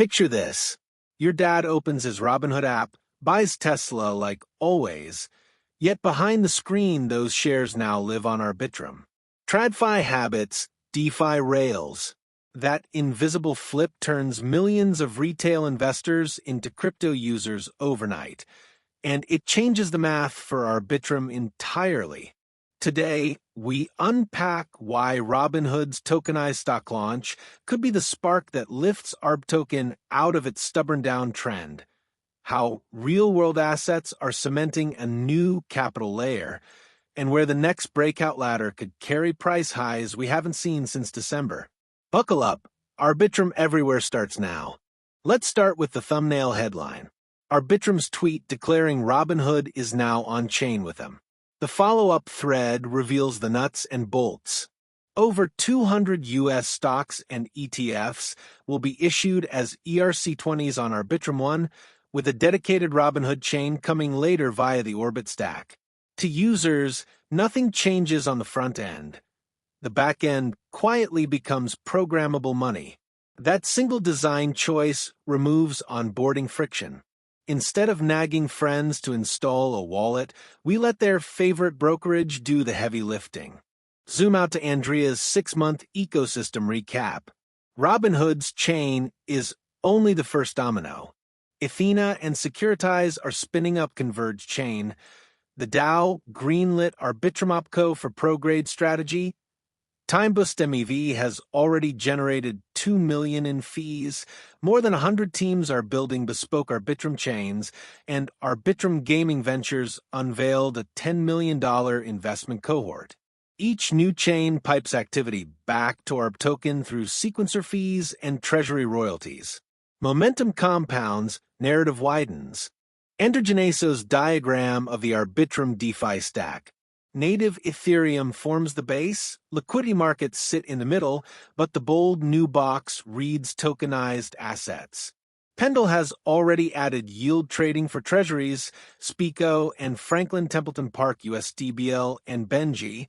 Picture this. Your dad opens his Robinhood app, buys Tesla like always, yet behind the screen those shares now live on Arbitrum. TradFi habits, DeFi rails. That invisible flip turns millions of retail investors into crypto users overnight, and it changes the math for Arbitrum entirely. Today, we unpack why Robinhood's tokenized stock launch could be the spark that lifts ARB token out of its stubborn downtrend, how real-world assets are cementing a new capital layer, and where the next breakout ladder could carry price highs we haven't seen since December. Buckle up. Arbitrum Everywhere starts now. Let's start with the thumbnail headline. Arbitrum's tweet declaring Robinhood is now on-chain with them. The follow-up thread reveals the nuts and bolts. Over 200 U.S. stocks and ETFs will be issued as ERC20s on Arbitrum One, with a dedicated Robinhood chain coming later via the Orbit stack. To users, nothing changes on the front end. The back end quietly becomes programmable money. That single design choice removes onboarding friction. Instead of nagging friends to install a wallet, we let their favorite brokerage do the heavy lifting. Zoom out to Andrea's 6-month ecosystem recap. Robinhood's chain is only the first domino. Athena and Securitize are spinning up Converge Chain. The DAO greenlit Arbitrum Opco for pro-grade strategy. TimeBoost MEV has already generated $2 million in fees. More than 100 teams are building bespoke Arbitrum chains, and Arbitrum Gaming Ventures unveiled a $10 million investment cohort. Each new chain pipes activity back to ARB token through sequencer fees and Treasury royalties. Momentum compounds, narrative widens. Enter Geneso's diagram of the Arbitrum DeFi stack. Native Ethereum forms the base, liquidity markets sit in the middle, but the bold new box reads tokenized assets. Pendle has already added yield trading for treasuries, Spico and Franklin Templeton Park USDBL and Benji.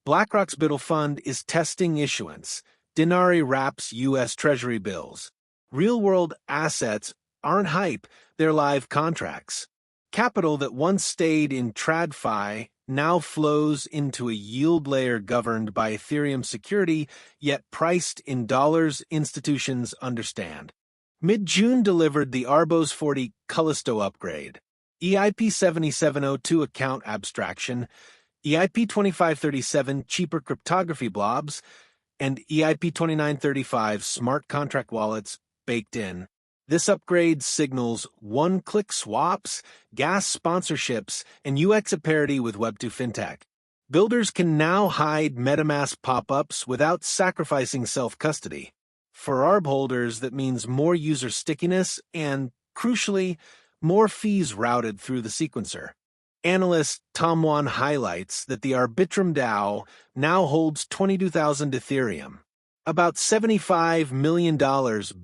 BlackRock's Biddle Fund is testing issuance. Dinari wraps U.S. Treasury bills. Real-world assets aren't hype, they're live contracts. Capital that once stayed in TradFi now flows into a yield layer governed by Ethereum security, yet priced in dollars institutions understand. Mid-June delivered the Arbos 40 Callisto upgrade, EIP 7702 account abstraction, EIP 2537 cheaper cryptography blobs, and EIP 2935 smart contract wallets baked in. This upgrade signals one-click swaps, gas sponsorships, and UX parity with Web2 fintech. Builders can now hide MetaMask pop-ups without sacrificing self-custody. For ARB holders, that means more user stickiness and, crucially, more fees routed through the sequencer. Analyst Tom Wan highlights that the RWA now holds 22,000 Ethereum. About $75 million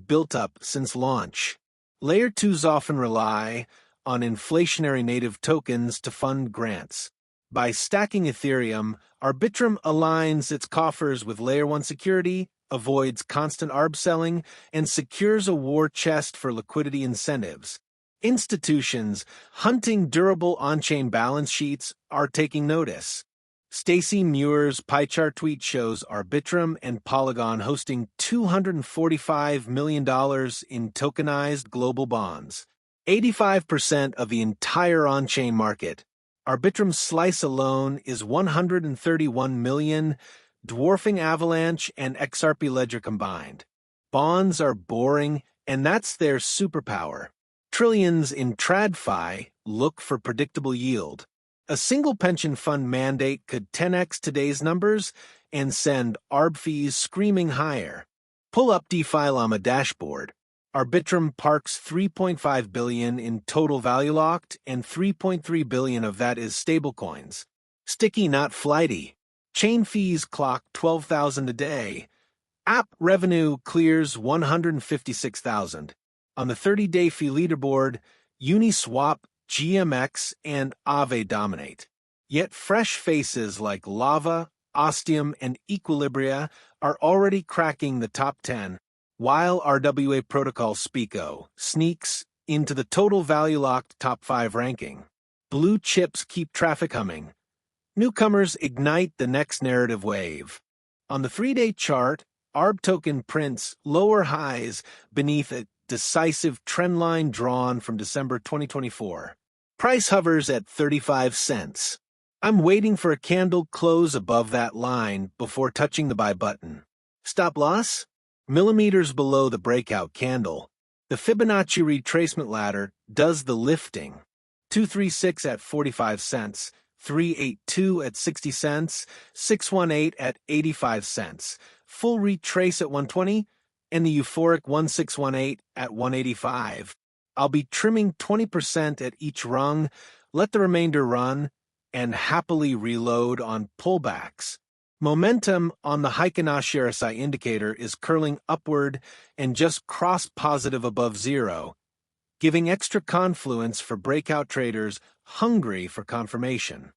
built up since launch. Layer 2s often rely on inflationary native tokens to fund grants. By stacking Ethereum, Arbitrum aligns its coffers with Layer 1 security, avoids constant ARB selling, and secures a war chest for liquidity incentives. Institutions hunting durable on-chain balance sheets are taking notice. Stacy Muir's pie chart tweet shows Arbitrum and Polygon hosting $245 million in tokenized global bonds, 85% of the entire on-chain market. Arbitrum's slice alone is $131 million, dwarfing Avalanche and XRP Ledger combined. Bonds are boring, and that's their superpower. Trillions in TradFi look for predictable yield. A single pension fund mandate could 10x today's numbers and send ARB fees screaming higher. Pull up DeFiLlama dashboard. Arbitrum parks $3.5 billion in total value locked, and $3.3 billion of that is stablecoins. Sticky, not flighty. Chain fees clock $12,000 a day. App revenue clears $156,000. On the 30-day fee leaderboard, Uniswap, GMX, and Aave dominate. Yet fresh faces like Lava, Ostium, and Equilibria are already cracking the top 10. while RWA Protocol Spico sneaks into the total value locked top 5 ranking. Blue chips keep traffic humming. Newcomers ignite the next narrative wave. On the 3-day chart, ARB token prints lower highs beneath a decisive trendline drawn from December 2024. Price hovers at 35 cents. I'm waiting for a candle close above that line before touching the buy button. Stop loss? Millimeters below the breakout candle. The Fibonacci retracement ladder does the lifting. 236 at 45 cents, 382 at 60 cents, 618 at 85 cents, full retrace at 120, and the euphoric 1618 at 185. I'll be trimming 20% at each rung, let the remainder run, and happily reload on pullbacks. Momentum on the Heikin-Ashi RSI indicator is curling upward and just crossed positive above zero, giving extra confluence for breakout traders hungry for confirmation.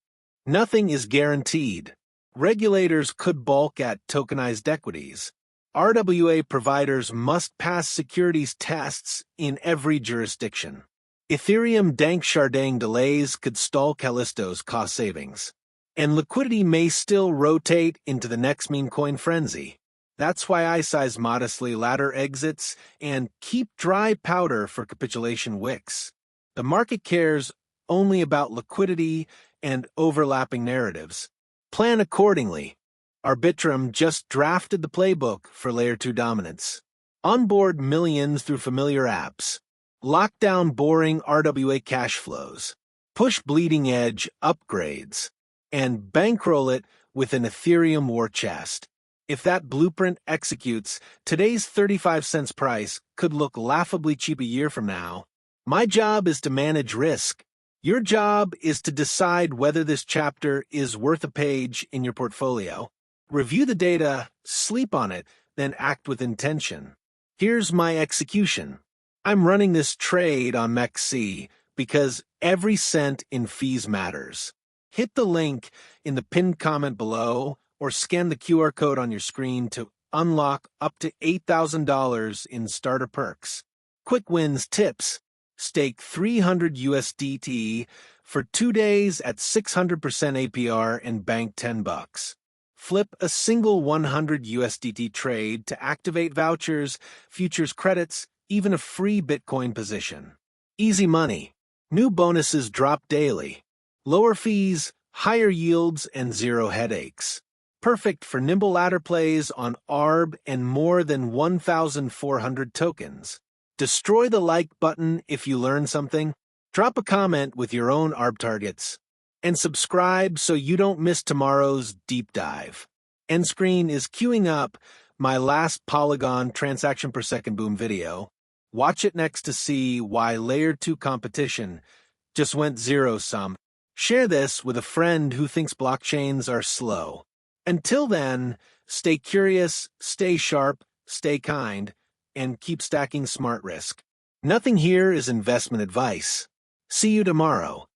Nothing is guaranteed. Regulators could balk at tokenized equities. RWA providers must pass securities tests in every jurisdiction. Ethereum dank shardang delays could stall Callisto's cost savings. And liquidity may still rotate into the next meme coin frenzy. That's why I size modestly ladder exits and keep dry powder for capitulation wicks. The market cares only about liquidity and overlapping narratives. Plan accordingly. Arbitrum just drafted the playbook for Layer 2 dominance. Onboard millions through familiar apps. Lock down boring RWA cash flows. Push bleeding edge upgrades. And bankroll it with an Ethereum war chest. If that blueprint executes, today's 35 cents price could look laughably cheap a year from now. My job is to manage risk. Your job is to decide whether this chapter is worth a page in your portfolio. Review the data, sleep on it, then act with intention. Here's my execution. I'm running this trade on MEXC because every cent in fees matters. Hit the link in the pinned comment below or scan the QR code on your screen to unlock up to $8,000 in starter perks. Quick wins tips. Stake 300 USDT for 2 days at 600% APR and bank $10. Flip a single 100 USDT trade to activate vouchers, futures credits, even a free Bitcoin position. Easy money. New bonuses drop daily. Lower fees, higher yields, and zero headaches. Perfect for nimble ladder plays on ARB and more than 1,400 tokens. Destroy the like button if you learn something. Drop a comment with your own ARB targets. And subscribe so you don't miss tomorrow's deep dive. End screen is queuing up my last Polygon transaction per second boom video. Watch it next to see why Layer 2 competition just went zero-sum. Share this with a friend who thinks blockchains are slow. Until then, stay curious, stay sharp, stay kind, and keep stacking smart risk. Nothing here is investment advice. See you tomorrow.